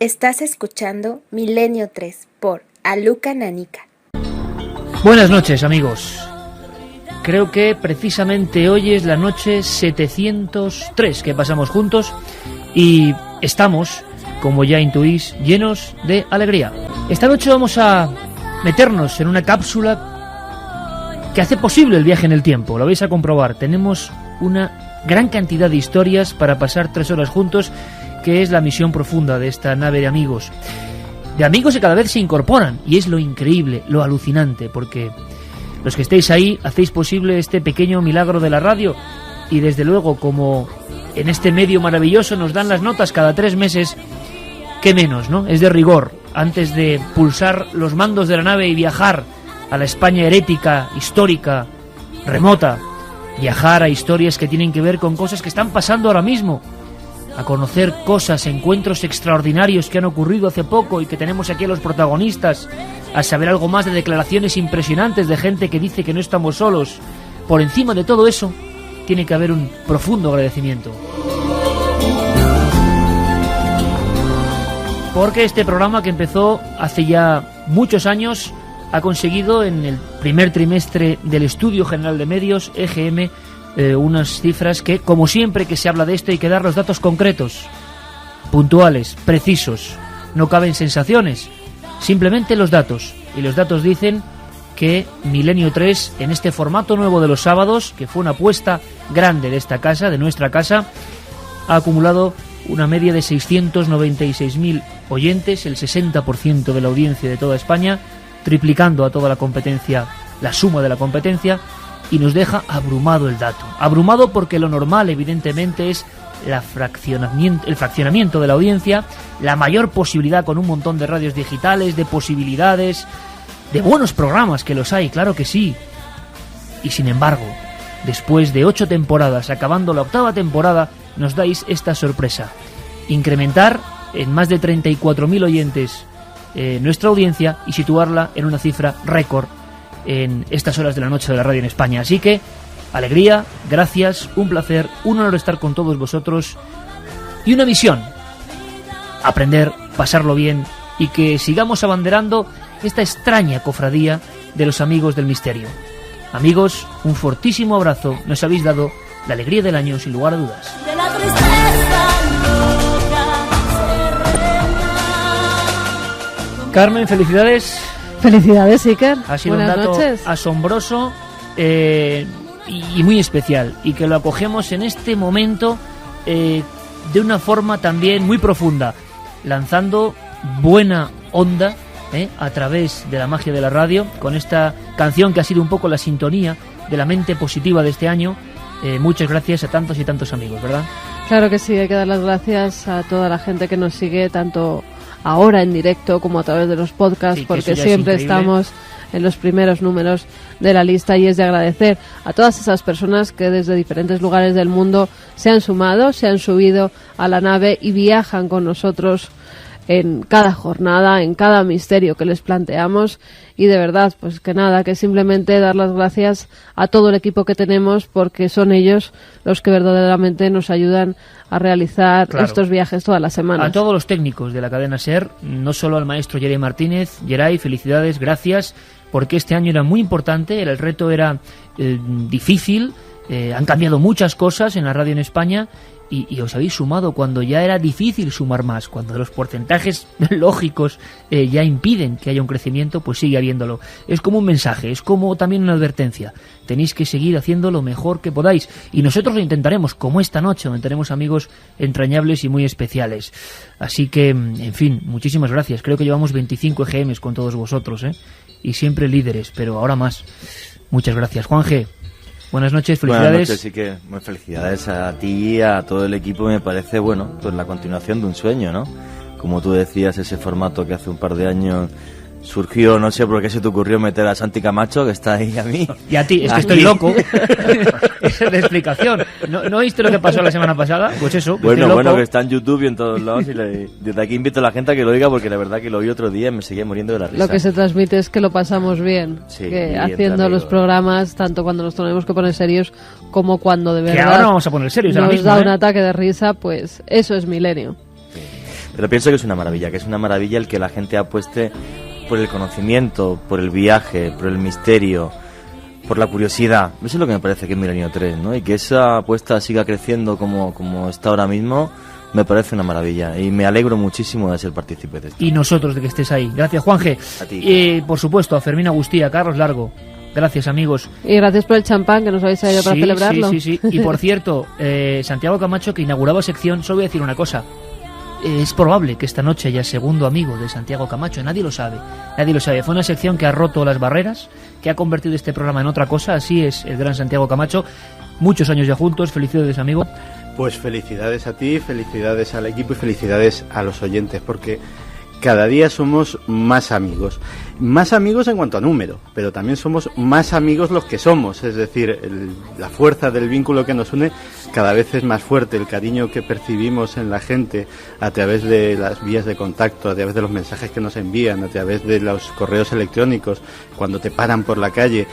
Estás escuchando Milenio 3 por Aluka Nanika. Buenas noches, amigos. Creo que precisamente hoy es la noche 703 que pasamos juntos y estamos, como ya intuís, llenos de alegría. Esta noche vamos a meternos en una cápsula que hace posible el viaje en el tiempo. Lo vais a comprobar. Tenemos una gran cantidad de historias para pasar 3 horas juntos, que es la misión profunda de esta nave de amigos. De amigos que cada vez se incorporan, y es lo increíble, lo alucinante, porque los que estéis ahí hacéis posible este pequeño milagro de la radio, y desde luego, como en este medio maravilloso nos dan las notas cada 3 meses, qué menos, ¿no? Es de rigor. Antes de pulsar los mandos de la nave y viajar a la España herética, histórica, remota, viajar a historias que tienen que ver con cosas que están pasando ahora mismo, a conocer cosas, encuentros extraordinarios que han ocurrido hace poco y que tenemos aquí a los protagonistas, a saber algo más de declaraciones impresionantes de gente que dice que no estamos solos. Por encima de todo eso, tiene que haber un profundo agradecimiento. Porque este programa, que empezó hace ya muchos años, ha conseguido en el primer trimestre del Estudio General de Medios, EGM, unas cifras que, como siempre que se habla de esto, hay que dar los datos concretos, puntuales, precisos. No caben sensaciones, simplemente los datos. Y los datos dicen que Milenio 3, en este formato nuevo de los sábados, que fue una apuesta grande de esta casa, de nuestra casa, ha acumulado una media de 696.000 oyentes, el 60% de la audiencia de toda España, triplicando a toda la competencia, la suma de la competencia, y nos deja abrumado el dato. Abrumado porque lo normal, evidentemente, es el fraccionamiento de la audiencia, la mayor posibilidad con un montón de radios digitales, de posibilidades, de buenos programas, que los hay, claro que sí. Y sin embargo, después de 8 temporadas, acabando la 8ª temporada, nos dais esta sorpresa: incrementar en más de 34.000 oyentes nuestra audiencia y situarla en una cifra récord en estas horas de la noche de la radio en España. Así que, alegría, gracias, un placer, un honor estar con todos vosotros y una misión: aprender, pasarlo bien y que sigamos abanderando esta extraña cofradía de los amigos del misterio. Amigos, un fortísimo abrazo. Nos habéis dado la alegría del año, sin lugar a dudas. Carmen, felicidades. Felicidades, Iker. Ha sido Buenas un dato noches. asombroso y muy especial, y que lo acogemos en este momento de una forma también muy profunda, lanzando buena onda a través de la magia de la radio, con esta canción que ha sido un poco la sintonía de la mente positiva de este año. Muchas gracias a tantos y tantos amigos, ¿verdad? Claro que sí, hay que dar las gracias a toda la gente que nos sigue, tanto ahora en directo como a través de los podcasts, sí, porque siempre estamos en los primeros números de la lista, y es de agradecer a todas esas personas que desde diferentes lugares del mundo se han sumado, se han subido a la nave y viajan con nosotros en cada jornada, en cada misterio que les planteamos. Y de verdad, pues que nada, que simplemente dar las gracias a todo el equipo que tenemos, porque son ellos los que verdaderamente nos ayudan a realizar estos viajes todas las semanas. A todos los técnicos de la cadena SER, no solo al maestro Yeray Martínez. Yeray, felicidades, gracias, porque este año era muy importante, el reto era difícil, han cambiado muchas cosas en la radio en España, y os habéis sumado cuando ya era difícil sumar más, cuando los porcentajes lógicos ya impiden que haya un crecimiento, pues sigue habiéndolo. Es como un mensaje, es como también una advertencia. Tenéis que seguir haciendo lo mejor que podáis, y nosotros lo intentaremos, como esta noche, donde tenemos amigos entrañables y muy especiales. Así que, en fin, muchísimas gracias. Creo que llevamos 25 EGMs con todos vosotros, y siempre líderes, pero ahora más. Muchas gracias. Juan G., buenas noches, felicidades. Buenas noches, sí, que felicidades a ti y a todo el equipo. Me parece, pues la continuación de un sueño, ¿no? Como tú decías, ese formato que hace un par de años surgió, no sé por qué se te ocurrió meter a Santi Camacho, que está ahí a mí. Y a ti, es que estoy loco. Esa es la explicación. ¿No oíste lo que pasó la semana pasada? Pues eso, que bueno, que está en YouTube y en todos lados, y desde aquí invito a la gente a que lo oiga, porque la verdad que lo oí otro día y me seguía muriendo de la risa. Lo que se transmite es que lo pasamos bien, sí, que haciendo los programas, tanto cuando nos tenemos que poner serios como cuando de verdad que ahora vamos a poner serios, nos ahora mismo, da un ataque de risa, pues eso es Milenio. Pero pienso que es una maravilla el que la gente apueste por el conocimiento, por el viaje, por el misterio, por la curiosidad. Eso es lo que me parece que es Milenio 3, ¿no? Y que esa apuesta siga creciendo como está ahora mismo, me parece una maravilla. Y me alegro muchísimo de ser partícipe de esto. Y nosotros de que estés ahí. Gracias, Juanje. A ti. Y por supuesto, a Fermín Agustí, a Carlos Largo. Gracias, amigos. Y gracias por el champán que nos habéis traído para celebrarlo. Sí. Y por cierto, Santiago Camacho, que inauguraba sección, solo voy a decir una cosa. Es probable que esta noche haya segundo amigo de Santiago Camacho. Nadie lo sabe. Fue una sección que ha roto las barreras, que ha convertido este programa en otra cosa. Así es el gran Santiago Camacho. Muchos años ya juntos. Felicidades, amigo. Pues felicidades a ti, felicidades al equipo y felicidades a los oyentes, porque cada día somos más amigos en cuanto a número, pero también somos más amigos los que somos, es decir, la fuerza del vínculo que nos une cada vez es más fuerte, el cariño que percibimos en la gente a través de las vías de contacto, a través de los mensajes que nos envían, a través de los correos electrónicos, cuando te paran por la calle.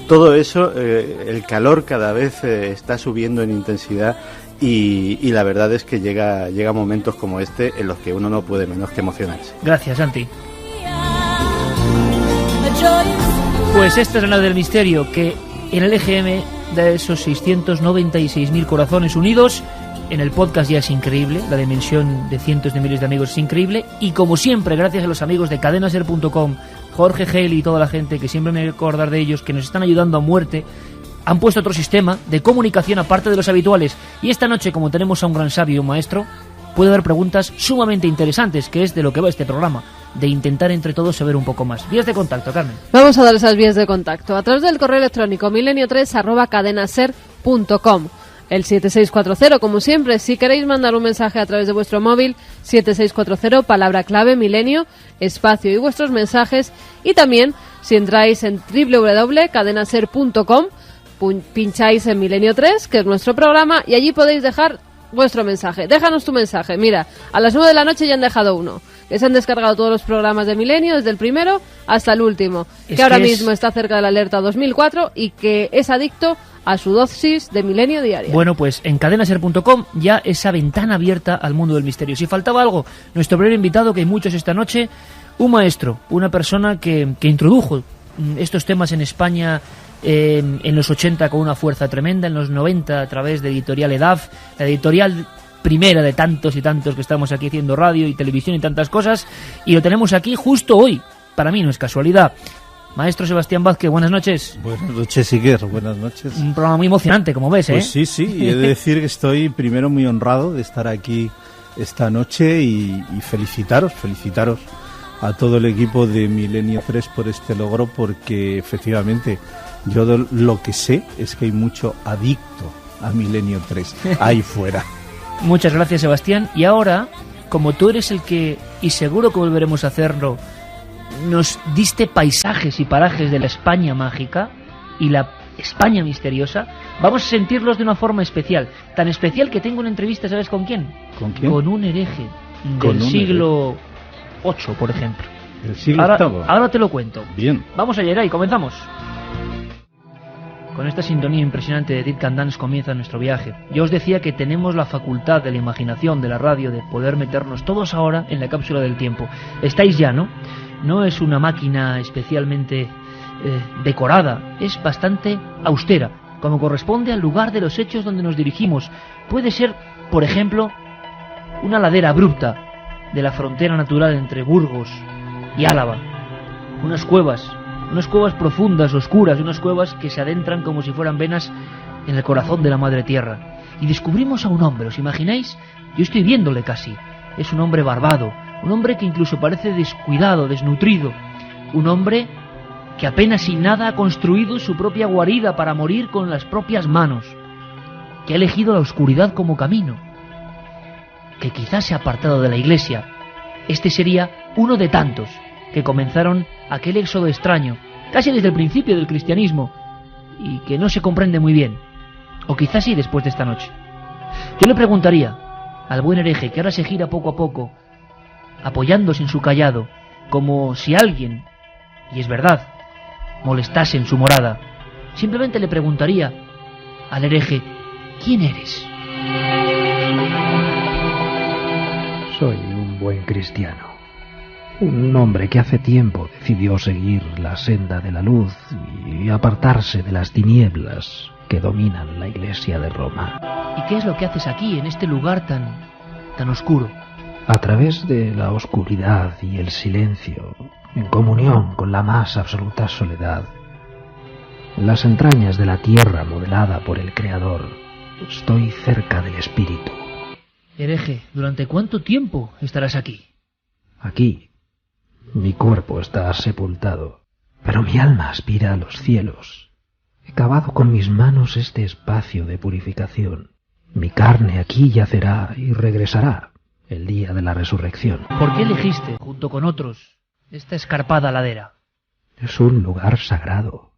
Todo eso, el calor cada vez está subiendo en intensidad y la verdad es que llega momentos como este en los que uno no puede menos que emocionarse. Gracias, Santi. Pues esta es la nave del misterio, que en el EGM da esos 696.000 corazones unidos. En el podcast ya es increíble, la dimensión de cientos de miles de amigos es increíble. Y como siempre, gracias a los amigos de cadenaser.com, Jorge Geli y toda la gente, que siempre me voy a acordar de ellos, que nos están ayudando a muerte, han puesto otro sistema de comunicación aparte de los habituales. Y esta noche, como tenemos a un gran sabio y un maestro, puede haber preguntas sumamente interesantes, que es de lo que va este programa, de intentar entre todos saber un poco más. Vías de contacto, Carmen. Vamos a dar esas vías de contacto a través del correo electrónico milenio3@cadenaser.com. El 7640, como siempre, si queréis mandar un mensaje a través de vuestro móvil, 7640, palabra clave, milenio, espacio y vuestros mensajes. Y también, si entráis en www.cadenaser.com, pincháis en Milenio 3, que es nuestro programa, y allí podéis dejar vuestro mensaje. Déjanos tu mensaje. Mira, a las 9 de la noche ya han dejado uno. Que se han descargado todos los programas de Milenio, desde el primero hasta el último. Que ahora mismo está cerca de la alerta 2004 y que es adicto a su dosis de Milenio diaria. Bueno, pues en cadenaser.com ya esa ventana abierta al mundo del misterio. Si faltaba algo, nuestro primer invitado, que hay muchos esta noche, un maestro, una persona que introdujo estos temas en España en los 80 con una fuerza tremenda, en los 90 a través de Editorial EDAF, la editorial primera de tantos y tantos que estamos aquí haciendo radio y televisión y tantas cosas, y lo tenemos aquí justo hoy. Para mí no es casualidad. Maestro Sebastián Vázquez, buenas noches. Buenas noches, Iker, buenas noches. Un programa muy emocionante, como ves, Pues sí, y he de decir que estoy primero muy honrado de estar aquí esta noche y felicitaros a todo el equipo de Milenio 3 por este logro, porque efectivamente yo lo que sé es que hay mucho adicto a Milenio 3 ahí fuera. Muchas gracias, Sebastián. Y ahora, como tú eres el que, y seguro que volveremos a hacerlo, nos diste paisajes y parajes de la España mágica y la España misteriosa, vamos a sentirlos de una forma especial. Tan especial que tengo una entrevista, ¿sabes con quién? ¿Con quién? Con un hereje del siglo VIII, por ejemplo. ¿El siglo VIII? Ahora te lo cuento. Bien. Vamos allá, y comenzamos. Con esta sintonía impresionante de Dead Can Dance comienza nuestro viaje. Yo os decía que tenemos la facultad de la imaginación, de la radio, de poder meternos todos ahora en la cápsula del tiempo. Estáis ya, ¿no? No es una máquina especialmente decorada, es bastante austera, como corresponde al lugar de los hechos donde nos dirigimos. Puede ser, por ejemplo, una ladera abrupta de la frontera natural entre Burgos y Álava. Unas cuevas profundas, oscuras, unas cuevas que se adentran como si fueran venas en el corazón de la madre tierra. Y descubrimos a un hombre, ¿os imagináis? Yo estoy viéndole casi. Es un hombre barbado, un hombre que incluso parece descuidado, desnutrido, un hombre que apenas sin nada ha construido su propia guarida para morir con las propias manos, que ha elegido la oscuridad como camino, que quizás se ha apartado de la iglesia. Este sería uno de tantos que comenzaron aquel éxodo extraño, casi desde el principio del cristianismo, y que no se comprende muy bien, o quizás sí después de esta noche. Yo le preguntaría al buen hereje, que ahora se gira poco a poco, apoyándose en su cayado, como si alguien, y es verdad, molestase en su morada. Simplemente le preguntaría al hereje: ¿quién eres? Soy un un buen cristiano. Un hombre que hace tiempo decidió seguir la senda de la luz y apartarse de las tinieblas que dominan la Iglesia de Roma. ¿Y qué es lo que haces aquí, en este lugar tan oscuro? A través de la oscuridad y el silencio, en comunión con la más absoluta soledad, en las entrañas de la tierra modelada por el Creador, estoy cerca del Espíritu. Hereje, ¿durante cuánto tiempo estarás aquí? Aquí, mi cuerpo está sepultado, pero mi alma aspira a los cielos. He cavado con mis manos este espacio de purificación. Mi carne aquí yacerá y regresará el día de la resurrección. ¿Por qué elegiste, junto con otros, esta escarpada ladera? Es un lugar sagrado,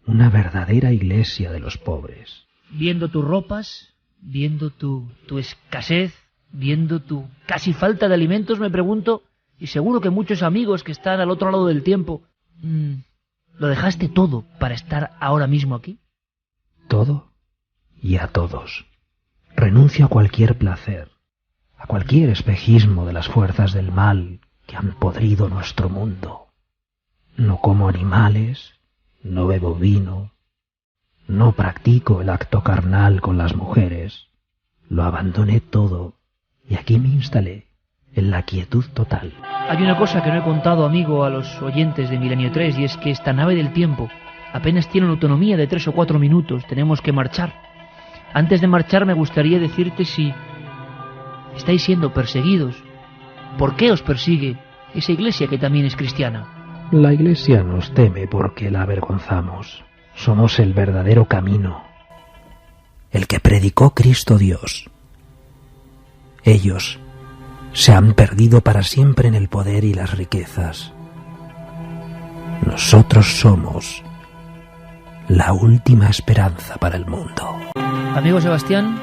una verdadera iglesia de los pobres. Viendo tus ropas, viendo tu escasez, viendo tu casi falta de alimentos, me pregunto, y seguro que muchos amigos que están al otro lado del tiempo, ¿lo dejaste todo para estar ahora mismo aquí? Todo y a todos. Renuncio a cualquier placer, a cualquier espejismo de las fuerzas del mal que han podrido nuestro mundo. No como animales, no bebo vino, no practico el acto carnal con las mujeres. Lo abandoné todo y aquí me instalé en la quietud total. Hay una cosa que no he contado, amigo, a los oyentes de Milenio 3, y es que esta nave del tiempo apenas tiene una autonomía de 3 o 4 minutos. Tenemos que marchar. Antes de marchar me gustaría decirte si estáis siendo perseguidos. ¿Por qué os persigue esa iglesia que también es cristiana? La iglesia nos teme porque la avergonzamos. Somos el verdadero camino, el que predicó Cristo Dios. Ellos se han perdido para siempre en el poder y las riquezas. Nosotros somos la última esperanza para el mundo. Amigo Sebastián,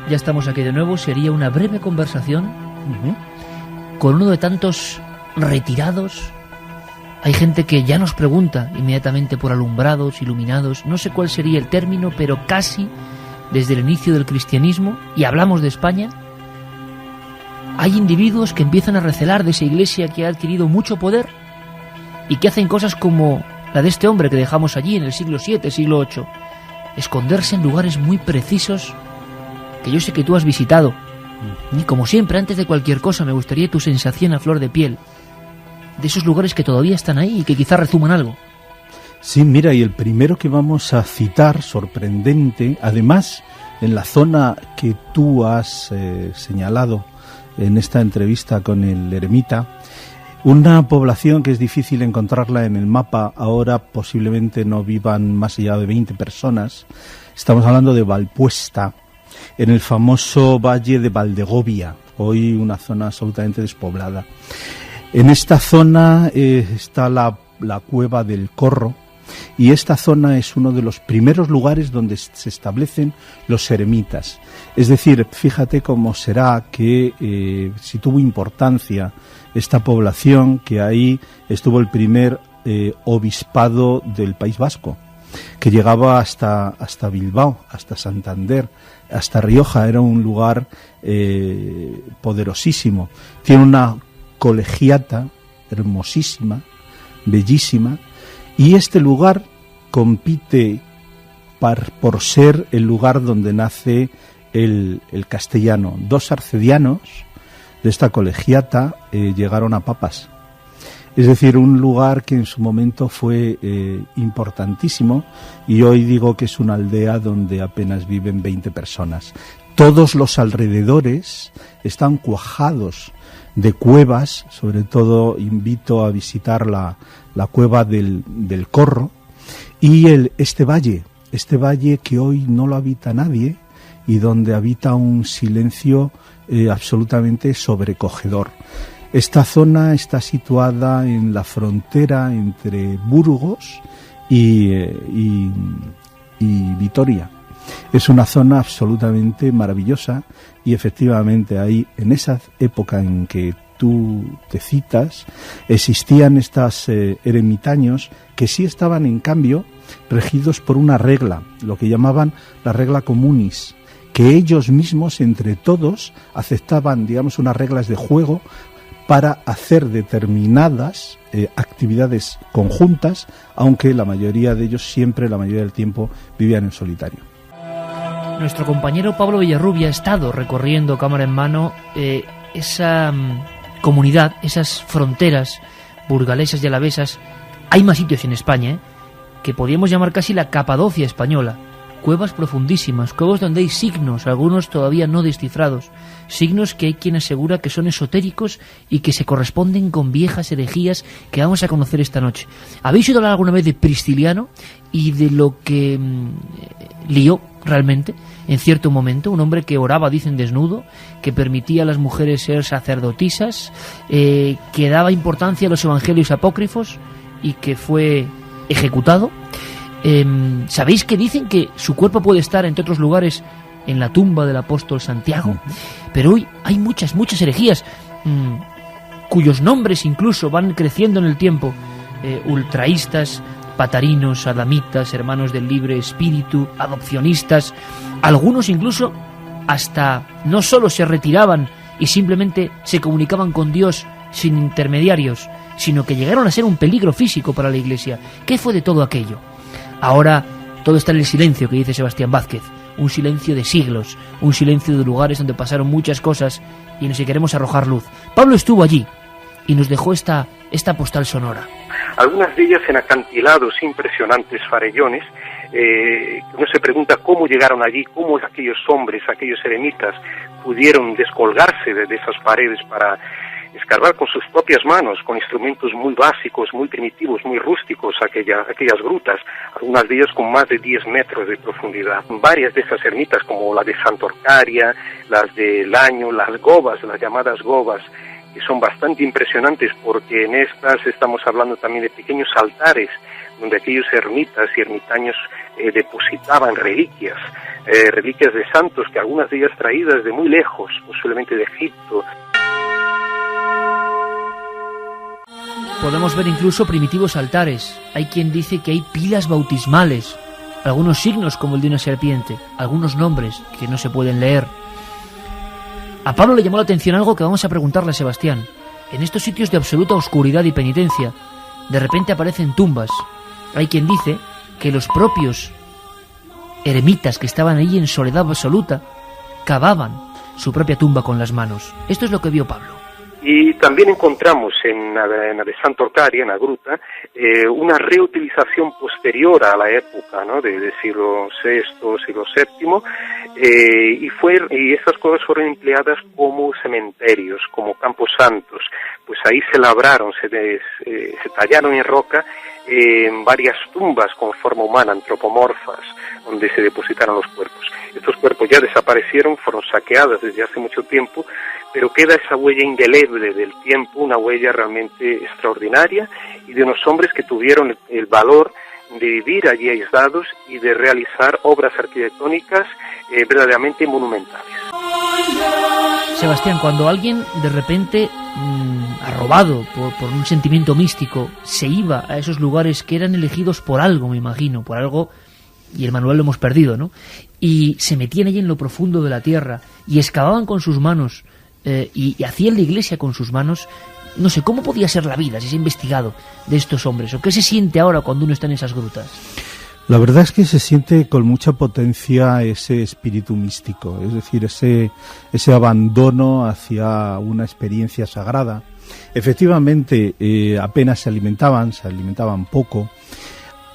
ya estamos aquí de nuevo. Sería una breve conversación con uno de tantos retirados. Hay gente que ya nos pregunta inmediatamente por alumbrados, iluminados. No sé cuál sería el término, pero casi desde el inicio del cristianismo, y hablamos de España, hay individuos que empiezan a recelar de esa iglesia que ha adquirido mucho poder y que hacen cosas como la de este hombre que dejamos allí en el siglo VII, siglo VIII. Esconderse en lugares muy precisos que yo sé que tú has visitado. Y como siempre, antes de cualquier cosa, me gustaría tu sensación a flor de piel de esos lugares que todavía están ahí y que quizá rezuman algo. Sí, mira, y el primero que vamos a citar, sorprendente, además en la zona que tú has señalado en esta entrevista con el eremita, una población que es difícil encontrarla en el mapa, ahora posiblemente no vivan más allá de 20 personas. Estamos hablando de Valpuesta, en el famoso valle de Valdegovia, hoy una zona absolutamente despoblada. En esta zona está la cueva del Corro, y esta zona es uno de los primeros lugares donde se establecen los eremitas. Es decir, fíjate cómo será que si tuvo importancia esta población, que ahí estuvo el primer obispado del País Vasco, que llegaba hasta Bilbao, hasta Santander, hasta Rioja. Era un lugar poderosísimo. Tiene una colegiata hermosísima, bellísima, y este lugar compite por ser el lugar donde nace el castellano. 2 arcedianos de esta colegiata llegaron a papas. Es decir, un lugar que en su momento fue importantísimo, y hoy digo que es una aldea donde apenas viven 20 personas. Todos los alrededores están cuajados de cuevas. Sobre todo invito a visitar la cueva del Corro y este valle que hoy no lo habita nadie y donde habita un silencio absolutamente sobrecogedor. Esta zona está situada en la frontera entre Burgos y Vitoria. Es una zona absolutamente maravillosa, y efectivamente ahí, en esa época en que tú te citas, existían estos eremitaños que sí estaban, en cambio, regidos por una regla, lo que llamaban la regla communis, que ellos mismos, entre todos, aceptaban, digamos, unas reglas de juego para hacer determinadas actividades conjuntas, aunque la mayoría de ellos siempre, la mayoría del tiempo, vivían en solitario. Nuestro compañero Pablo Villarrubia ha estado recorriendo cámara en mano esa comunidad, esas fronteras burgalesas y alavesas. Hay más sitios en España, que podríamos llamar casi la Capadocia española. Cuevas profundísimas, cuevas donde hay signos, algunos todavía no descifrados, signos que hay quien asegura que son esotéricos y que se corresponden con viejas herejías que vamos a conocer esta noche. ¿Habéis oído hablar alguna vez de Prisciliano y de lo que lió realmente en cierto momento? Un hombre que oraba, dicen, desnudo, que permitía a las mujeres ser sacerdotisas, que daba importancia a los evangelios apócrifos y que fue ejecutado. ¿Sabéis que dicen que su cuerpo puede estar, entre otros lugares, en la tumba del apóstol Santiago? Pero hoy hay muchas herejías, cuyos nombres incluso van creciendo en el tiempo. Ultraístas, patarinos, adamitas, hermanos del libre espíritu, adopcionistas. Algunos incluso hasta no solo se retiraban y simplemente se comunicaban con Dios sin intermediarios, sino que llegaron a ser un peligro físico para la Iglesia. ¿Qué fue de todo aquello? Ahora todo está en el silencio que dice Sebastián Vázquez, un silencio de siglos, un silencio de lugares donde pasaron muchas cosas y en los que queremos arrojar luz. Pablo estuvo allí y nos dejó esta postal sonora. Algunas de ellas en acantilados impresionantes, farellones. Uno se pregunta cómo llegaron allí, cómo aquellos hombres, aquellos eremitas pudieron descolgarse de esas paredes para escarbar con sus propias manos, con instrumentos muy básicos, muy primitivos, muy rústicos, aquellas grutas, algunas de ellas con más de 10 metros de profundidad. Varias de esas ermitas, como la de Santorcaria, las de Laño, las gobas, las llamadas gobas, que son bastante impresionantes porque en estas estamos hablando también de pequeños altares donde aquellos ermitas y ermitaños depositaban reliquias de santos, que algunas de ellas traídas de muy lejos, posiblemente de Egipto. Podemos ver incluso primitivos altares. Hay quien dice que hay pilas bautismales, algunos signos como el de una serpiente, algunos nombres que no se pueden leer. A Pablo le llamó la atención algo que vamos a preguntarle a Sebastián. En estos sitios de absoluta oscuridad y penitencia, de repente aparecen tumbas. Hay quien dice que los propios eremitas que estaban allí en soledad absoluta cavaban su propia tumba con las manos. Esto es lo que vio Pablo. Y también encontramos en la de Santorcaria, en la gruta, una reutilización posterior a la época, ¿no?, de siglo VI, siglo VII, y estas cosas fueron empleadas como cementerios, como campos santos. Pues ahí se labraron, se tallaron en roca varias tumbas con forma humana, antropomorfas, donde se depositaron los cuerpos. Estos cuerpos ya desaparecieron, fueron saqueadas desde hace mucho tiempo, pero queda esa huella indeleble del tiempo, una huella realmente extraordinaria, y de unos hombres que tuvieron el valor de vivir allí aislados y de realizar obras arquitectónicas verdaderamente monumentales. Sebastián, cuando alguien de repente, arrobado por un sentimiento místico, se iba a esos lugares que eran elegidos por algo, me imagino, por algo, y el manual lo hemos perdido, ¿no?, y se metían allí en lo profundo de la tierra y excavaban con sus manos y hacían la iglesia con sus manos, no sé, ¿cómo podía ser la vida si se ha investigado de estos hombres? ¿O qué se siente ahora cuando uno está en esas grutas? La verdad es que se siente con mucha potencia ese espíritu místico, es decir, ese abandono hacia una experiencia sagrada. Efectivamente, apenas se alimentaban poco.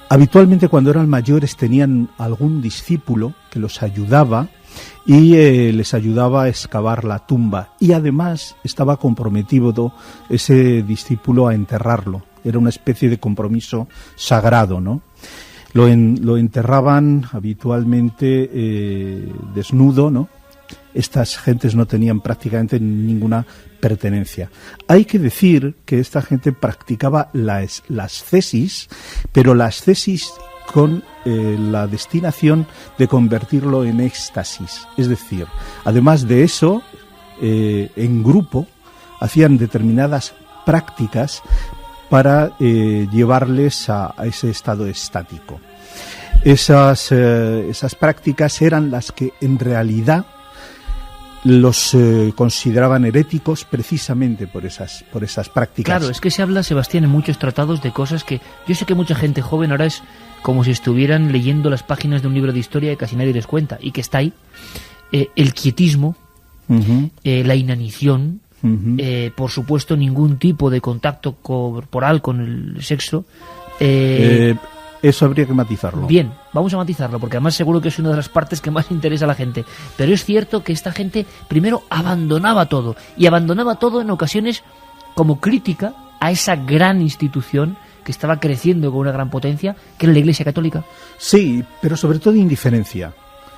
Habitualmente, cuando eran mayores, tenían algún discípulo que los ayudaba y les ayudaba a excavar la tumba, y además estaba comprometido ese discípulo a enterrarlo. Era una especie de compromiso sagrado, ¿no? Lo enterraban habitualmente desnudo, ¿no? Estas gentes no tenían prácticamente ninguna pertenencia. Hay que decir que esta gente practicaba las cesis, pero las cesis con la destinación de convertirlo en éxtasis. Es decir, además de eso, en grupo hacían determinadas prácticas para llevarles a ese estado estático. Esas prácticas eran las que en realidad los consideraban heréticos precisamente por esas prácticas. Claro, es que se habla, Sebastián, en muchos tratados de cosas que yo sé que mucha gente joven ahora es como si estuvieran leyendo las páginas de un libro de historia que casi nadie les cuenta, y que está ahí. El quietismo, la inanición, por supuesto ningún tipo de contacto corporal con el sexo. Eso habría que matizarlo. Bien, vamos a matizarlo, porque además seguro que es una de las partes que más interesa a la gente. Pero es cierto que esta gente primero abandonaba todo, y abandonaba todo en ocasiones como crítica a esa gran institución que estaba creciendo con una gran potencia, que era la Iglesia Católica. Sí, pero sobre todo indiferencia.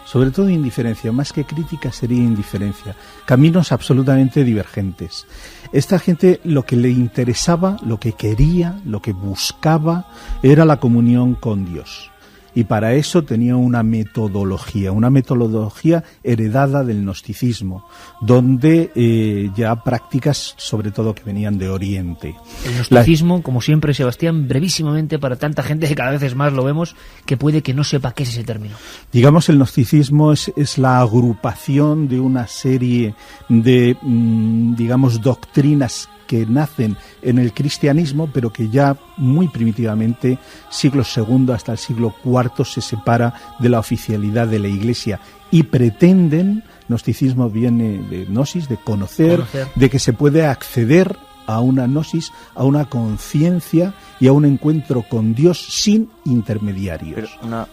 Sobre todo indiferencia, más que crítica sería indiferencia. Caminos absolutamente divergentes. Esta gente lo que le interesaba, lo que quería, lo que buscaba, era la comunión con Dios. Y para eso tenía una metodología heredada del gnosticismo, donde ya prácticas, sobre todo, que venían de Oriente. El gnosticismo, como siempre, Sebastián, brevísimamente, para tanta gente que cada vez es más lo vemos, que puede que no sepa qué es ese término. Digamos, el gnosticismo es la agrupación de una serie de, digamos, doctrinas que nacen en el cristianismo, pero que ya muy primitivamente, siglo II hasta el siglo IV, se separa de la oficialidad de la Iglesia y pretenden, gnosticismo viene de gnosis, de conocer, de que se puede acceder a una gnosis, a una conciencia y a un encuentro con Dios sin intermediarios. Pero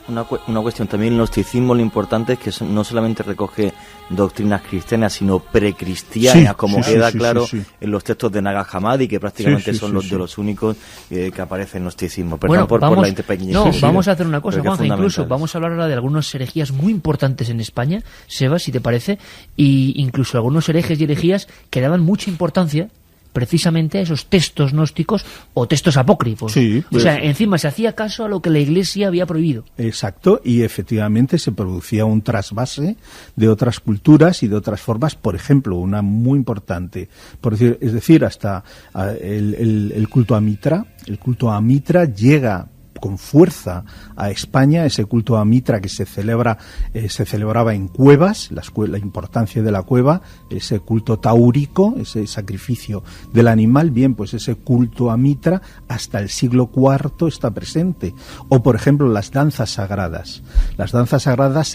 una cuestión también, el gnosticismo, lo importante es que no solamente recoge doctrinas cristianas, sino precristianas, como queda claro en los textos de Nag Hammadi, que prácticamente son de los únicos que aparece en el gnosticismo. Perdón por la interpequeñez. No, vamos a hacer una cosa, Juanjo, incluso vamos a hablar ahora de algunas herejías muy importantes en España, Sebas, si te parece, y incluso algunos herejes y herejías que daban mucha importancia precisamente a esos textos gnósticos o textos apócrifos. Sí, pues, o sea, encima se hacía caso a lo que la Iglesia había prohibido. Exacto, y efectivamente se producía un trasvase de otras culturas y de otras formas. Por ejemplo, una muy importante, es decir, hasta el culto a Mitra. El culto a Mitra llega con fuerza a España, ese culto a Mitra que se celebraba en cuevas, la importancia de la cueva, ese culto taúrico, ese sacrificio del animal. Bien, pues ese culto a Mitra hasta el siglo IV está presente. O, por ejemplo, las danzas sagradas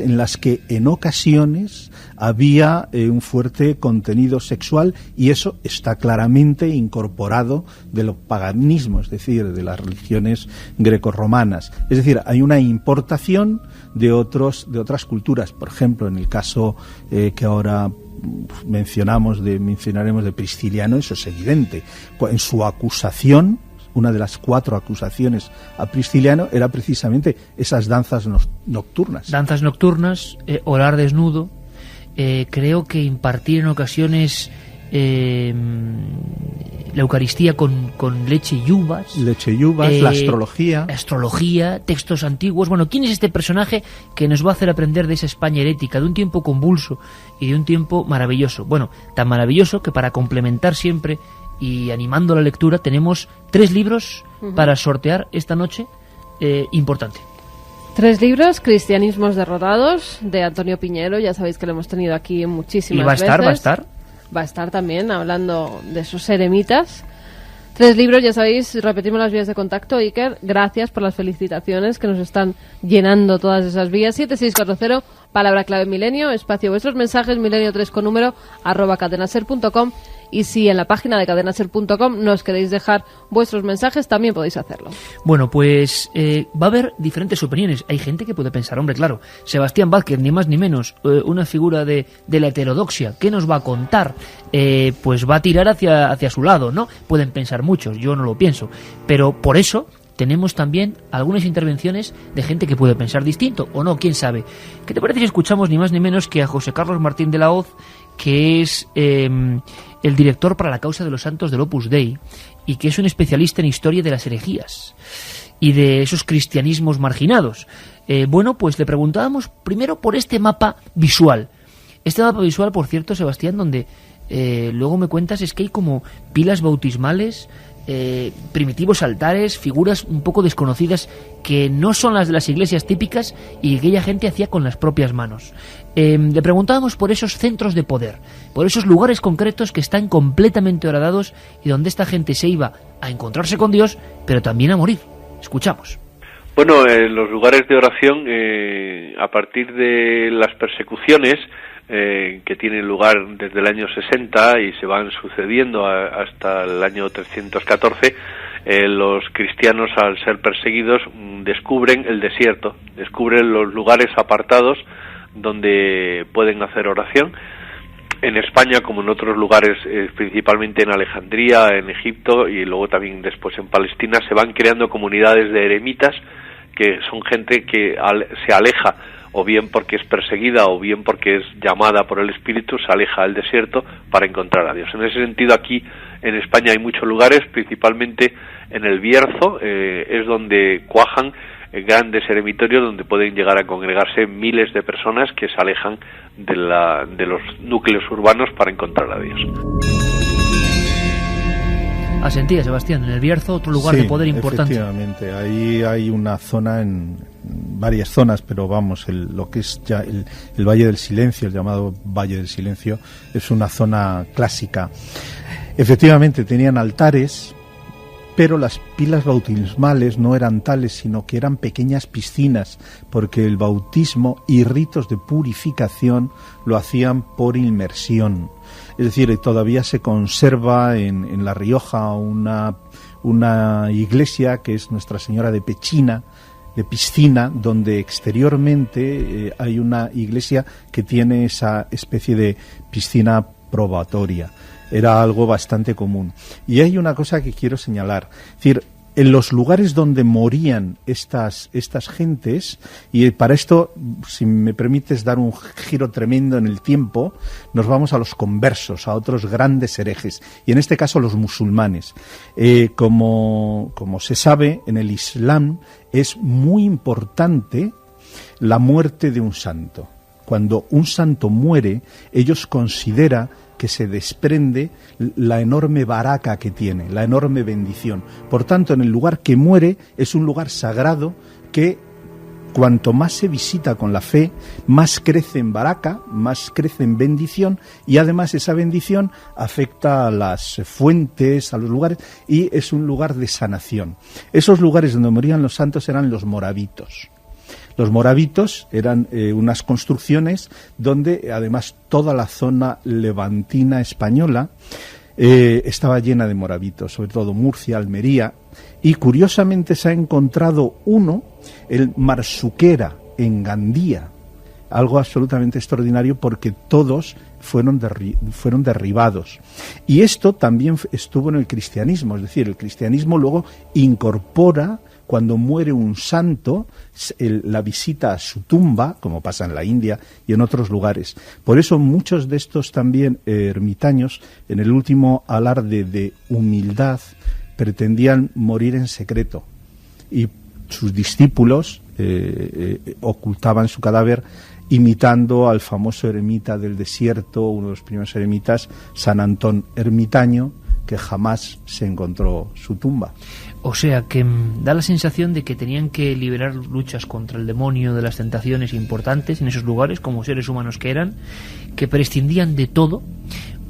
en las que en ocasiones había un fuerte contenido sexual, y eso está claramente incorporado del paganismo, es decir, de las religiones grecorromanas. Es decir, hay una importación de otras culturas. Por ejemplo, en el caso que ahora mencionaremos de Prisciliano, eso es evidente. En su acusación, una de las 4 acusaciones a Prisciliano era precisamente esas danzas nocturnas. Danzas nocturnas, orar desnudo, creo que impartir en ocasiones la Eucaristía con leche y uvas. La astrología. La astrología, textos antiguos. Bueno, ¿quién es este personaje que nos va a hacer aprender de esa España herética, de un tiempo convulso y de un tiempo maravilloso? Bueno, tan maravilloso que para complementar siempre y animando la lectura tenemos 3 libros para sortear esta noche, importante. 3 libros: Cristianismos derrotados, de Antonio Piñero. Ya sabéis que lo hemos tenido aquí muchísimas veces. Va a estar también hablando de sus eremitas. 3 libros, ya sabéis, repetimos las vías de contacto. Iker, gracias por las felicitaciones que nos están llenando todas esas vías. 7640, palabra clave milenio, espacio vuestros mensajes, milenio3 con número, @cadenaser.com. Y si en la página de cadenaser.com nos queréis dejar vuestros mensajes, también podéis hacerlo. Bueno, pues va a haber diferentes opiniones. Hay gente que puede pensar, hombre, claro, Sebastián Vázquez, ni más ni menos, una figura de la heterodoxia, ¿qué nos va a contar? Pues va a tirar hacia su lado, ¿no? Pueden pensar muchos, yo no lo pienso. Pero por eso tenemos también algunas intervenciones de gente que puede pensar distinto, o no, quién sabe. ¿Qué te parece si escuchamos ni más ni menos que a José Carlos Martín de la Hoz, que es el director para la causa de los santos del Opus Dei y que es un especialista en historia de las herejías y de esos cristianismos marginados? Bueno, pues le preguntábamos primero por este mapa visual. Este mapa visual, por cierto, Sebastián, donde luego me cuentas, es que hay como pilas bautismales primitivos altares, figuras un poco desconocidas que no son las de las iglesias típicas y que aquella gente hacía con las propias manos. Le preguntábamos por esos centros de poder, por esos lugares concretos que están completamente horadados y donde esta gente se iba a encontrarse con Dios, pero también a morir. Escuchamos. Bueno, los lugares de oración, a partir de las persecuciones que tienen lugar desde el año 60 y se van sucediendo hasta el año 314, los cristianos, al ser perseguidos, descubren el desierto, descubren los lugares apartados donde pueden hacer oración. En España, como en otros lugares, principalmente en Alejandría, en Egipto y luego también después en Palestina, se van creando comunidades de eremitas, que son gente que se aleja, o bien porque es perseguida o bien porque es llamada por el Espíritu, se aleja al desierto para encontrar a Dios. En ese sentido, aquí en España hay muchos lugares, principalmente en el Bierzo, es donde cuajan grandes eremitorios donde pueden llegar a congregarse miles de personas que se alejan de los núcleos urbanos para encontrar a Dios. Asentía, Sebastián, en el Bierzo, otro lugar de poder importante. Efectivamente, ahí hay una zona, en varias zonas, pero vamos, lo que es ya el Valle del Silencio, el llamado Valle del Silencio, es una zona clásica. Efectivamente, tenían altares, pero las pilas bautismales no eran tales, sino que eran pequeñas piscinas, porque el bautismo y ritos de purificación lo hacían por inmersión. Es decir, todavía se conserva en La Rioja una iglesia que es Nuestra Señora de Pechina, de Piscina, donde exteriormente hay una iglesia que tiene esa especie de piscina probatoria. Era algo bastante común. Y hay una cosa que quiero señalar. Es decir, en los lugares donde morían estas gentes, y para esto, si me permites dar un giro tremendo en el tiempo, nos vamos a los conversos, a otros grandes herejes, y en este caso los musulmanes. Como se sabe, en el Islam es muy importante la muerte de un santo. Cuando un santo muere, ellos consideran que se desprende la enorme baraka que tiene, la enorme bendición. Por tanto, en el lugar que muere es un lugar sagrado que cuanto más se visita con la fe, más crece en baraka, más crece en bendición, y además esa bendición afecta a las fuentes, a los lugares, y es un lugar de sanación. Esos lugares donde morían los santos eran los moravitos. Los moravitos eran unas construcciones donde además toda la zona levantina española estaba llena de moravitos, sobre todo Murcia, Almería, y curiosamente se ha encontrado uno, el Marsuquera, en Gandía, algo absolutamente extraordinario porque todos fueron derribados. Y esto también estuvo en el cristianismo, es decir, el cristianismo luego incorpora, cuando muere un santo, la visita a su tumba, como pasa en la India y en otros lugares. Por eso muchos de estos también ermitaños, en el último alarde de humildad, pretendían morir en secreto. Y sus discípulos ocultaban su cadáver, imitando al famoso eremita del desierto, uno de los primeros eremitas, San Antón Ermitaño, que jamás se encontró su tumba. O sea que da la sensación de que tenían que liberar luchas contra el demonio, de las tentaciones importantes en esos lugares, como seres humanos que eran, que prescindían de todo.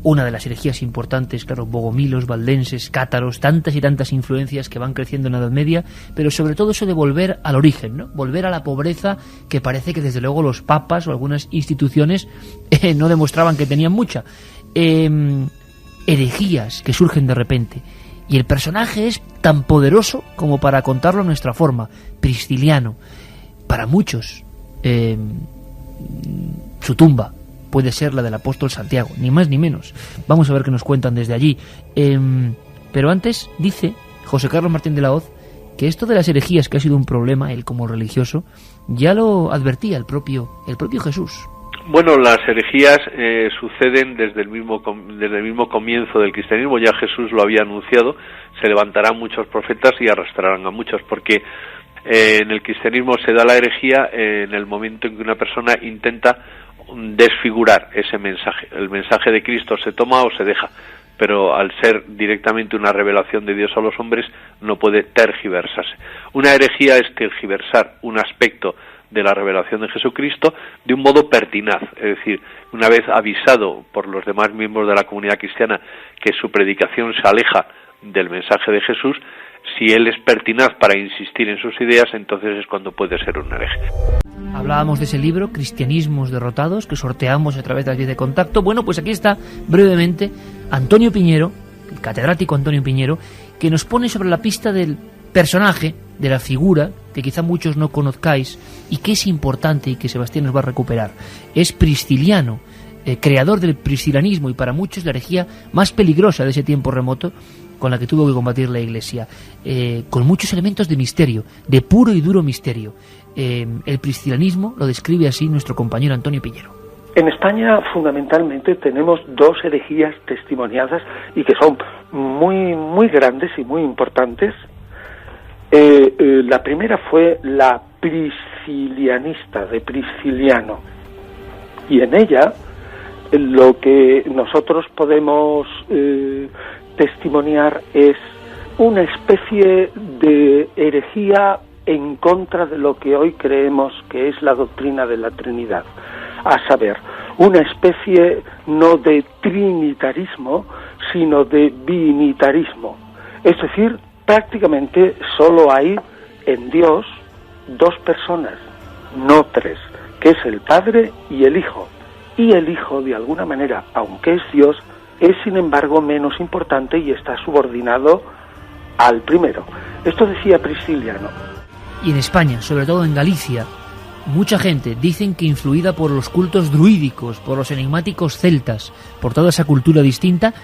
Una de las herejías importantes, claro, bogomilos, valdenses, cátaros, tantas y tantas influencias que van creciendo en la Edad Media, pero sobre todo eso de volver al origen, ¿no? Volver a la pobreza, que parece que desde luego los papas o algunas instituciones no demostraban que tenían mucha. Herejías que surgen de repente. Y el personaje es tan poderoso como para contarlo a nuestra forma, Prisciliano. Para muchos, su tumba puede ser la del apóstol Santiago, ni más ni menos. Vamos a ver qué nos cuentan desde allí. Pero antes dice José Carlos Martín de la Hoz que esto de las herejías, que ha sido un problema, él como religioso, ya lo advertía el propio Jesús. Bueno, las herejías suceden desde el mismo comienzo del cristianismo. Ya Jesús lo había anunciado: se levantarán muchos profetas y arrastrarán a muchos, porque en el cristianismo se da la herejía en el momento en que una persona intenta desfigurar ese mensaje. El mensaje de Cristo se toma o se deja, pero al ser directamente una revelación de Dios a los hombres no puede tergiversarse. Una herejía es tergiversar un aspecto de la revelación de Jesucristo de un modo pertinaz, es decir, una vez avisado por los demás miembros de la comunidad cristiana que su predicación se aleja del mensaje de Jesús, si él es pertinaz para insistir en sus ideas, entonces es cuando puede ser un hereje. Hablábamos de ese libro, Cristianismos derrotados, que sorteamos a través de las vías de contacto. Bueno, pues aquí está brevemente Antonio Piñero, el catedrático Antonio Piñero, que nos pone sobre la pista del personaje, de la figura, que quizá muchos no conozcáis y que es importante y que Sebastián nos va a recuperar. Es Prisciliano, creador del priscilanismo y para muchos la herejía más peligrosa de ese tiempo remoto con la que tuvo que combatir la Iglesia, con muchos elementos de misterio, de puro y duro misterio. El priscilanismo lo describe así nuestro compañero Antonio Piñero. En España fundamentalmente tenemos dos herejías testimoniadas y que son muy grandes y muy importantes. La primera fue la priscilianista de Prisciliano, y en ella lo que nosotros podemos testimoniar es una especie de herejía en contra de lo que hoy creemos que es la doctrina de la Trinidad, a saber, una especie no de trinitarismo, sino de binitarismo, es decir, prácticamente solo hay en Dios dos personas, no tres, que es el Padre y el Hijo. Y el Hijo, de alguna manera, aunque es Dios, es sin embargo menos importante y está subordinado al primero. Esto decía Prisciliano. Y en España, sobre todo en Galicia, mucha gente dicen que influida por los cultos druídicos, por los enigmáticos celtas, por toda esa cultura distinta,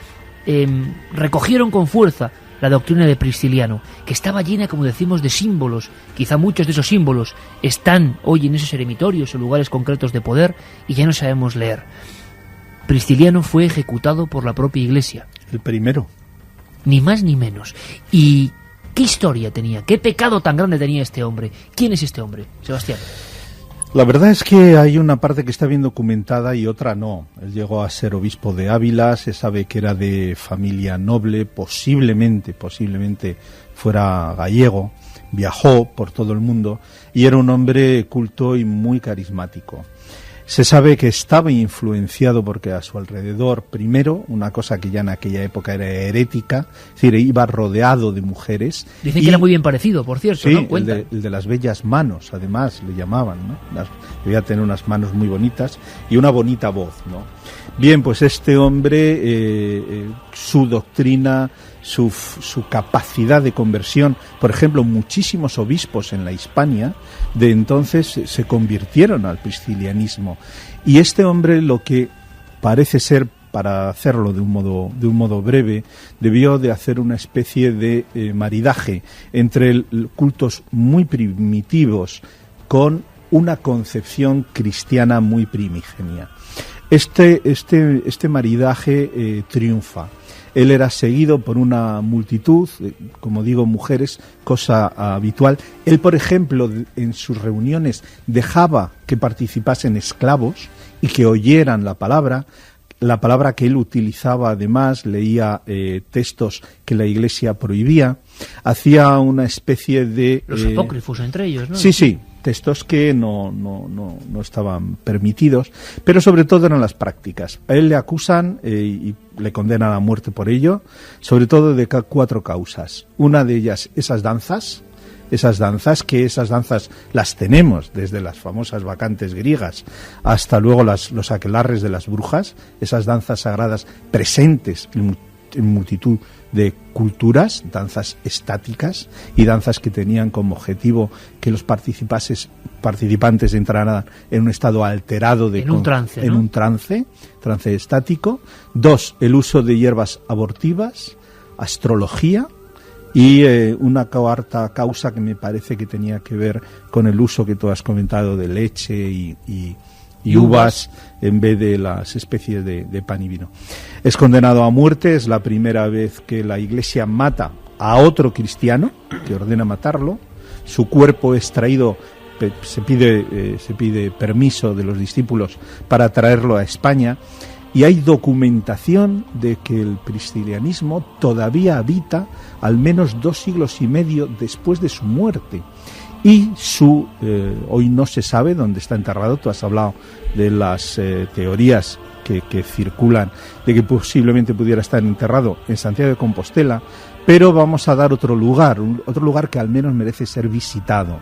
recogieron con fuerza la doctrina de Prisciliano, que estaba llena, como decimos, de símbolos. Quizá muchos de esos símbolos están hoy en esos eremitorios o lugares concretos de poder y ya no sabemos leer. Prisciliano fue ejecutado por la propia Iglesia. El primero. Ni más ni menos. ¿Y qué historia tenía? ¿Qué pecado tan grande tenía este hombre? ¿Quién es este hombre, Sebastián? La verdad es que hay una parte que está bien documentada y otra no. Él llegó a ser obispo de Ávila, se sabe que era de familia noble, posiblemente fuera gallego, viajó por todo el mundo y era un hombre culto y muy carismático. Se sabe que estaba influenciado porque a su alrededor, primero, una cosa que ya en aquella época era herética, es decir, iba rodeado de mujeres. Dicen que era muy bien parecido, por cierto, sí, ¿no? el de las bellas manos, además, le llamaban, ¿no? Debía tener unas manos muy bonitas y una bonita voz, ¿no? Bien, pues este hombre, su doctrina, su capacidad de conversión, por ejemplo, muchísimos obispos en la Hispania de entonces se convirtieron al priscilianismo. Y este hombre, lo que parece ser, para hacerlo de un modo breve, debió de hacer una especie de maridaje entre cultos muy primitivos con una concepción cristiana muy primigenia. Este maridaje triunfa. Él era seguido por una multitud, como digo, mujeres, cosa habitual. Él, por ejemplo, en sus reuniones dejaba que participasen esclavos y que oyeran la palabra que él utilizaba. Además, leía textos que la Iglesia prohibía. Hacía una especie de... Los apócrifos entre ellos, ¿no? Sí, textos que no estaban permitidos, pero sobre todo eran las prácticas. A él le acusan y le condenan a muerte por ello, sobre todo de 4 causas. Una de ellas, esas danzas las tenemos desde las famosas bacantes griegas hasta luego los aquelarres de las brujas, esas danzas sagradas presentes en multitud de culturas, danzas estáticas y danzas que tenían como objetivo que los participantes entraran en un estado alterado de un trance estático. 2, el uso de hierbas abortivas, astrología y una cuarta causa que me parece que tenía que ver con el uso que tú has comentado de leche y uvas en vez de las especies de pan y vino. Es condenado a muerte, es la primera vez que la Iglesia mata a otro cristiano, que ordena matarlo. Su cuerpo es traído, se pide permiso de los discípulos para traerlo a España, y hay documentación de que el priscilianismo todavía habita al menos 2 siglos y medio después de su muerte. Y hoy no se sabe dónde está enterrado. Tú has hablado de las teorías que circulan de que posiblemente pudiera estar enterrado en Santiago de Compostela, pero vamos a dar otro lugar que al menos merece ser visitado.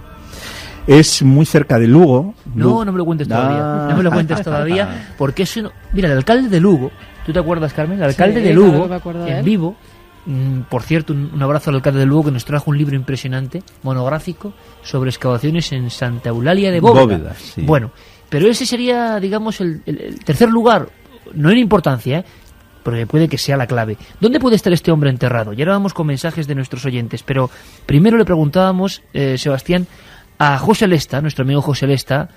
Es muy cerca de Lugo. No me lo cuentes todavía. No me lo cuentes todavía, porque es mira, el alcalde de Lugo, ¿tú te acuerdas, Carmen? El alcalde de Lugo, en vivo, por cierto, un abrazo al alcalde de Lugo, que nos trajo un libro impresionante, monográfico, sobre excavaciones en Santa Eulalia de Bóveda. Sí. Bueno, pero ese sería, digamos, el tercer lugar, no en importancia, porque puede que sea la clave. ¿Dónde puede estar este hombre enterrado? Ya ahora vamos con mensajes de nuestros oyentes, pero primero le preguntábamos, Sebastián, a José Lesta, nuestro amigo José Lesta,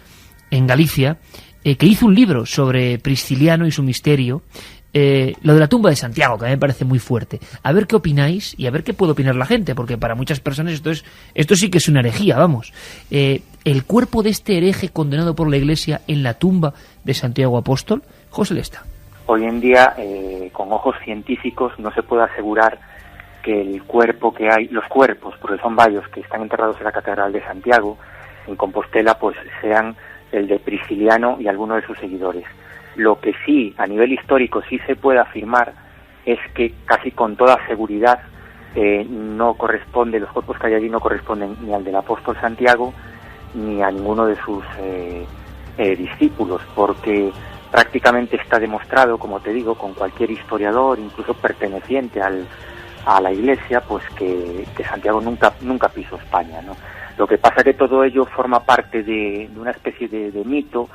en Galicia, que hizo un libro sobre Prisciliano y su misterio, lo de la tumba de Santiago, que a mí me parece muy fuerte. A ver qué opináis y a ver qué puede opinar la gente, porque para muchas personas esto sí que es una herejía, vamos. El cuerpo de este hereje condenado por la Iglesia en la tumba de Santiago Apóstol. José Lesta. Hoy en día, con ojos científicos, no se puede asegurar que el cuerpo que hay, los cuerpos, porque son varios, que están enterrados en la Catedral de Santiago, en Compostela, pues sean el de Prisciliano y alguno de sus seguidores. Lo que sí, a nivel histórico, sí se puede afirmar es que casi con toda seguridad no corresponde, los cuerpos que hay allí no corresponden ni al del apóstol Santiago ni a ninguno de sus discípulos, porque prácticamente está demostrado, como te digo, con cualquier historiador, incluso perteneciente a la Iglesia, pues que Santiago nunca pisó España, ¿no? Lo que pasa es que todo ello forma parte de una especie de mito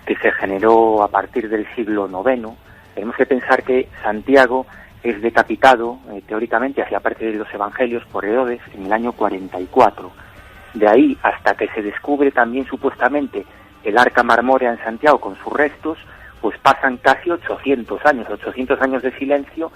que se generó a partir del siglo IX. Tenemos que pensar que Santiago es decapitado, teóricamente, hacia parte de los evangelios, por Herodes en el año 44. De ahí hasta que se descubre también supuestamente el Arca Marmórea en Santiago con sus restos, pues pasan casi 800 años de silencio,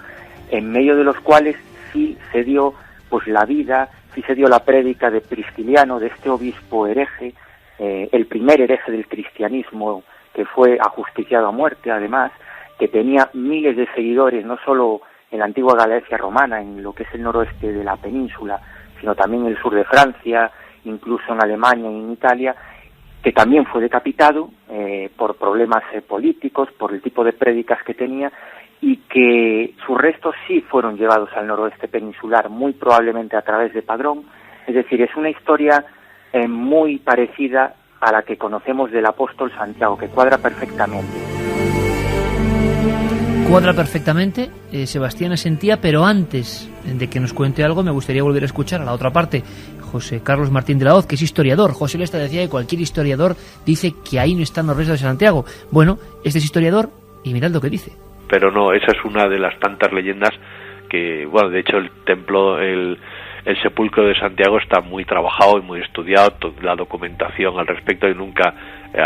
en medio de los cuales sí se dio pues la vida, sí se dio la prédica de Prisciliano, de este obispo hereje, el primer hereje del cristianismo, que fue ajusticiado a muerte, además, que tenía miles de seguidores, no solo en la antigua Galacia romana, en lo que es el noroeste de la península, sino también en el sur de Francia, incluso en Alemania y en Italia, que también fue decapitado por problemas políticos, por el tipo de prédicas que tenía, y que sus restos sí fueron llevados al noroeste peninsular, muy probablemente a través de Padrón. Es decir, es una historia muy parecida a la que conocemos del apóstol Santiago, que cuadra perfectamente. Cuadra perfectamente, Sebastián Asentía, pero antes de que nos cuente algo me gustaría volver a escuchar a la otra parte, José Carlos Martín de la Hoz, que es historiador. José Lesta decía que cualquier historiador dice que ahí no están los restos de Santiago. Bueno, este es historiador y mirad lo que dice. Pero no, esa es una de las tantas leyendas que, bueno, de hecho el templo, el sepulcro de Santiago está muy trabajado y muy estudiado, toda la documentación al respecto, y nunca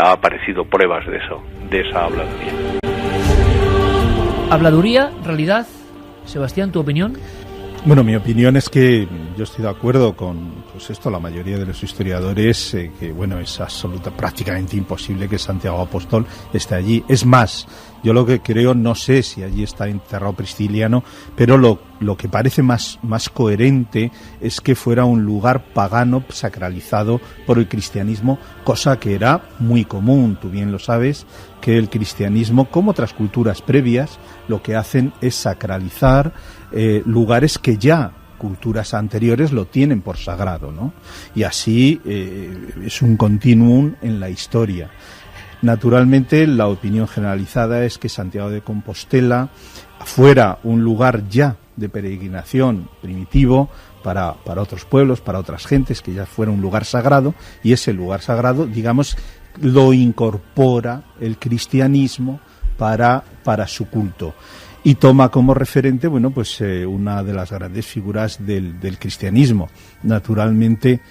ha aparecido pruebas de eso, de esa habladuría. ¿Habladuría, realidad? Sebastián, ¿tu opinión? Bueno, mi opinión es que yo estoy de acuerdo con la mayoría de los historiadores, que bueno, es prácticamente imposible que Santiago Apóstol esté allí. Es más, yo lo que creo, no sé si allí está enterrado Prisciliano, pero lo que parece más coherente es que fuera un lugar pagano sacralizado por el cristianismo, cosa que era muy común. Tú bien lo sabes, que el cristianismo, como otras culturas previas, lo que hacen es sacralizar lugares que ya culturas anteriores lo tienen por sagrado, ¿no? Y así es un continuum en la historia. Naturalmente, la opinión generalizada es que Santiago de Compostela fuera un lugar ya de peregrinación primitivo para otros pueblos, para otras gentes, que ya fuera un lugar sagrado, y ese lugar sagrado, digamos, lo incorpora el cristianismo para su culto. Y toma como referente, bueno, pues una de las grandes figuras del cristianismo. Naturalmente,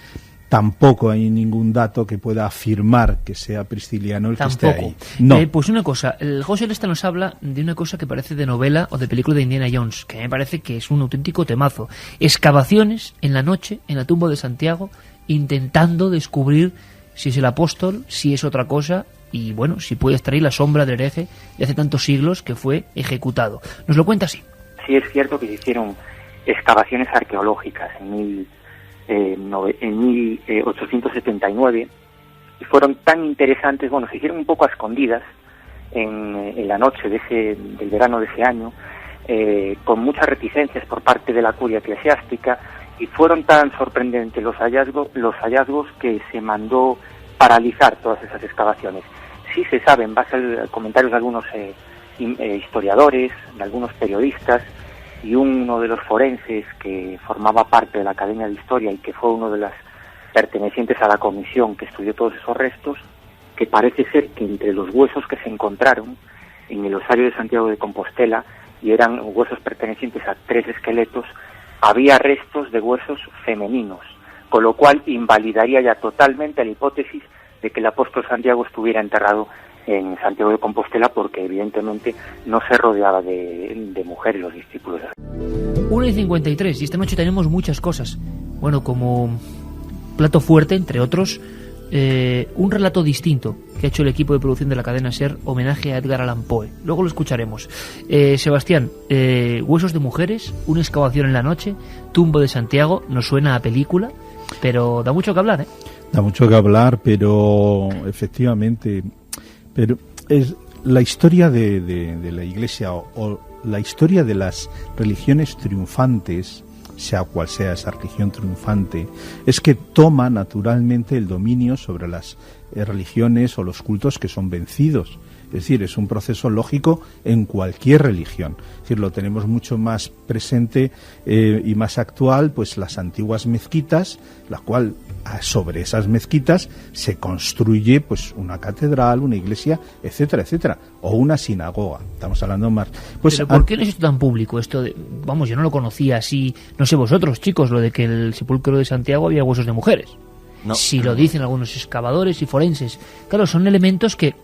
tampoco hay ningún dato que pueda afirmar que sea Prisciliano el que esté ahí. No. Pues una cosa, el José Lesta nos habla de una cosa que parece de novela o de película de Indiana Jones, que me parece que es un auténtico temazo. Excavaciones en la noche, en la tumba de Santiago, intentando descubrir si es el apóstol, si es otra cosa, y bueno, si puede estar ahí la sombra del hereje de hace tantos siglos que fue ejecutado. Nos lo cuenta así. Sí, es cierto que se hicieron excavaciones arqueológicas en 1879 y fueron tan interesantes, bueno, se hicieron un poco a escondidas en la noche del verano de ese año, con muchas reticencias por parte de la curia eclesiástica, y fueron tan sorprendentes los hallazgos que se mandó paralizar todas esas excavaciones. Sí se sabe, en base a comentarios de algunos historiadores, de algunos periodistas, y uno de los forenses que formaba parte de la Academia de Historia y que fue uno de las pertenecientes a la comisión que estudió todos esos restos, que parece ser que entre los huesos que se encontraron en el osario de Santiago de Compostela, y eran huesos pertenecientes a 3 esqueletos, había restos de huesos femeninos, con lo cual invalidaría ya totalmente la hipótesis de que el apóstol Santiago estuviera enterrado en Santiago de Compostela, porque evidentemente no se rodeaba de mujeres los discípulos. 1:53, y esta noche tenemos muchas cosas. Bueno, como plato fuerte, entre otros, un relato distinto que ha hecho el equipo de producción de la cadena SER, homenaje a Edgar Allan Poe. Luego lo escucharemos. Sebastián, huesos de mujeres, una excavación en la noche, tumbo de Santiago, nos suena a película, pero da mucho que hablar, ¿eh? Da mucho que hablar, pero efectivamente, pero es la historia de la Iglesia o la historia de las religiones triunfantes, sea cual sea esa religión triunfante, es que toma naturalmente el dominio sobre las religiones o los cultos que son vencidos. Es decir, es un proceso lógico en cualquier religión. Es decir, lo tenemos mucho más presente y más actual, pues las antiguas mezquitas, la cual sobre esas mezquitas se construye pues una catedral, una iglesia, etcétera, etcétera, o una sinagoga. Estamos hablando más. Pues, pero ¿por qué no es esto tan público? Esto de, vamos, yo no lo conocía así, no sé vosotros, chicos, lo de que el sepulcro de Santiago había huesos de mujeres. No. Si lo dicen algunos excavadores y forenses. Claro, son elementos que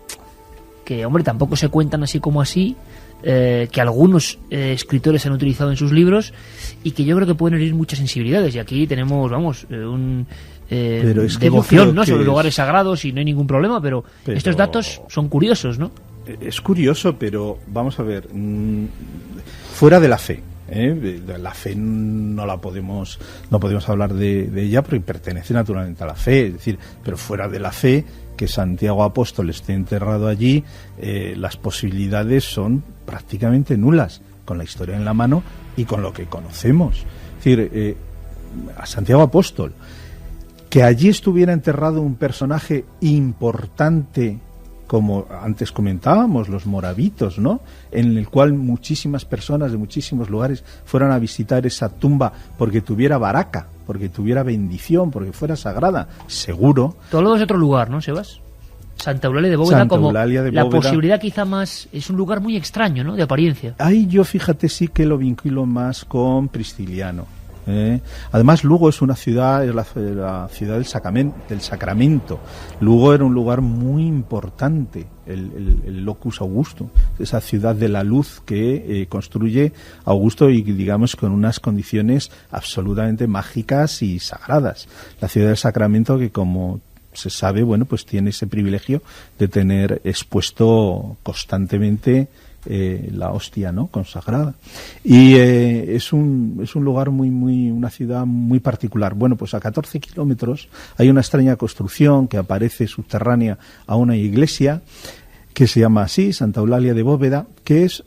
hombre, tampoco se cuentan así como así, que algunos escritores han utilizado en sus libros y que yo creo que pueden herir muchas sensibilidades. Y aquí tenemos, vamos, devoción, ¿no?, sobre lugares sagrados y no hay ningún problema, pero estos datos son curiosos, ¿no? Es curioso, pero vamos a ver, fuera de la fe. La fe no podemos hablar de ella porque pertenece naturalmente a la fe, es decir, pero fuera de la fe, que Santiago Apóstol esté enterrado allí, las posibilidades son prácticamente nulas, con la historia en la mano y con lo que conocemos. Es decir, a Santiago Apóstol, que allí estuviera enterrado un personaje importante, como antes comentábamos, los moravitos, ¿no?, en el cual muchísimas personas de muchísimos lugares fueran a visitar esa tumba porque tuviera baraka, porque tuviera bendición, porque fuera sagrada, seguro. Todo lo es otro lugar, ¿no, Sebas? Santa Eulalia de Bóveda, como la posibilidad quizá más, es un lugar muy extraño, ¿no?, de apariencia. Ahí yo, fíjate, sí que lo vinculo más con Prisciliano. Además, Lugo es una ciudad, es la ciudad del Sacramento. Lugo era un lugar muy importante, el Locus Augusto, esa ciudad de la luz que construye Augusto, y digamos con unas condiciones absolutamente mágicas y sagradas. La ciudad del Sacramento, que como se sabe, bueno, pues tiene ese privilegio de tener expuesto constantemente la hostia, ¿no?, consagrada, y es un lugar una ciudad muy particular. Bueno, pues a 14 kilómetros hay una extraña construcción que aparece subterránea a una iglesia que se llama así, Santa Eulalia de Bóveda, que es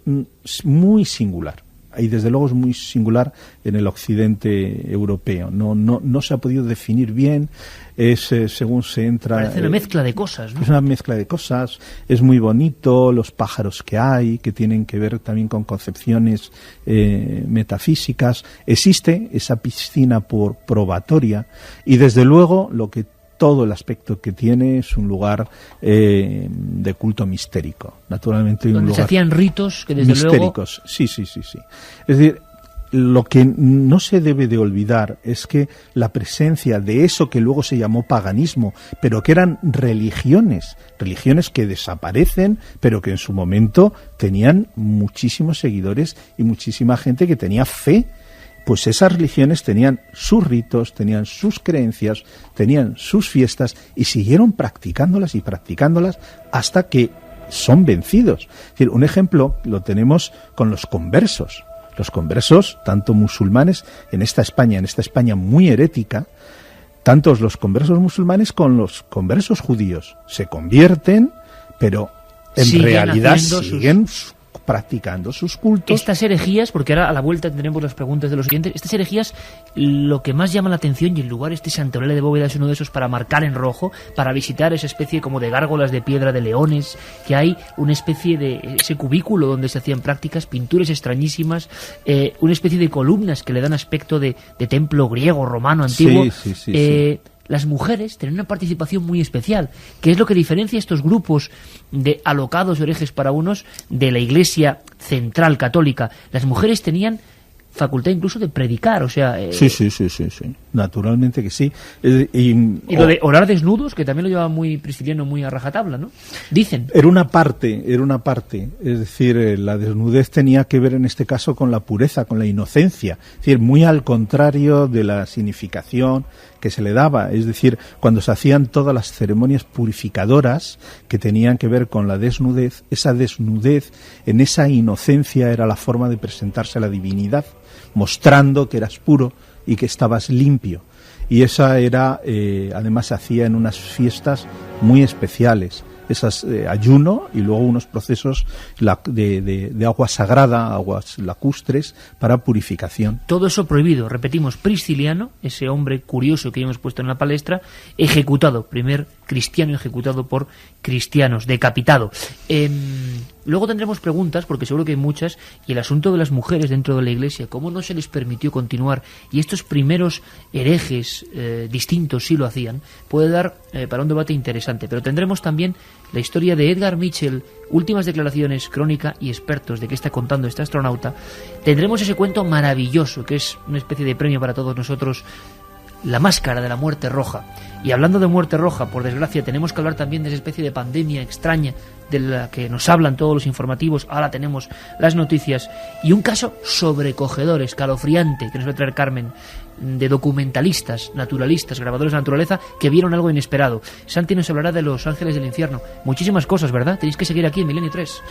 muy singular. Y desde luego es muy singular en el occidente europeo. No se ha podido definir bien. Es según se entra. Parece una mezcla de cosas, ¿no? Es una mezcla de cosas. Es muy bonito, los pájaros que hay, que tienen que ver también con concepciones metafísicas. Existe esa piscina probatoria y desde luego todo el aspecto que tiene es un lugar de culto mistérico. Naturalmente, un lugar se hacían ritos que desde mistéricos. Luego... Sí. Es decir, lo que no se debe de olvidar es que la presencia de eso que luego se llamó paganismo, pero que eran religiones que desaparecen, pero que en su momento tenían muchísimos seguidores y muchísima gente que tenía fe. pues esas religiones tenían sus ritos, tenían sus creencias, tenían sus fiestas y siguieron practicándolas y practicándolas hasta que son vencidos. Es decir, un ejemplo lo tenemos con los conversos. Los conversos, tanto musulmanes en esta España muy herética, tanto los conversos musulmanes con los conversos judíos se convierten, pero en realidad siguen practicando sus cultos. Estas herejías, porque ahora a la vuelta tendremos las preguntas de los oyentes, estas herejías, lo que más llama la atención, y el lugar Santorale de Bóveda es uno de esos para marcar en rojo, para visitar esa especie como de gárgolas de piedra de leones, que hay una especie de ese cubículo donde se hacían prácticas, pinturas extrañísimas, una especie de columnas que le dan aspecto de templo griego, romano, antiguo. Sí. Las mujeres tenían una participación muy especial, que es lo que diferencia estos grupos de alocados herejes para unos de la Iglesia central católica. Las mujeres tenían facultad incluso de predicar, o sea... Sí, naturalmente que sí. Y lo de orar desnudos, que también lo llevaba muy Prisciliano, muy a rajatabla, ¿no? Dicen. Era una parte, es decir, la desnudez tenía que ver en este caso con la pureza, con la inocencia, es decir, muy al contrario de la significación que se le daba, es decir, cuando se hacían todas las ceremonias purificadoras que tenían que ver con la desnudez, esa desnudez, en esa inocencia era la forma de presentarse a la divinidad, mostrando que eras puro y que estabas limpio. Y esa era, además se hacía en unas fiestas muy especiales, esas ayuno y luego unos procesos de agua sagrada, aguas lacustres para purificación. Todo eso prohibido, repetimos, Prisciliano, ese hombre curioso que hemos puesto en la palestra, ejecutado, primer cristiano ejecutado por cristianos, decapitado. Luego tendremos preguntas, porque seguro que hay muchas, y el asunto de las mujeres dentro de la Iglesia, cómo no se les permitió continuar, y estos primeros herejes distintos sí lo hacían, puede dar para un debate interesante. Pero tendremos también la historia de Edgar Mitchell, últimas declaraciones, crónica y expertos de qué está contando este astronauta. Tendremos ese cuento maravilloso, que es una especie de premio para todos nosotros, La máscara de la muerte roja. Y hablando de muerte roja, por desgracia, tenemos que hablar también de esa especie de pandemia extraña de la que nos hablan todos los informativos. Ahora tenemos las noticias y un caso sobrecogedor, escalofriante, que nos va a traer Carmen, de documentalistas, naturalistas, grabadores de naturaleza que vieron algo inesperado. Santi nos hablará de los ángeles del infierno. Muchísimas cosas, ¿verdad? Tenéis que seguir aquí en Milenio 3.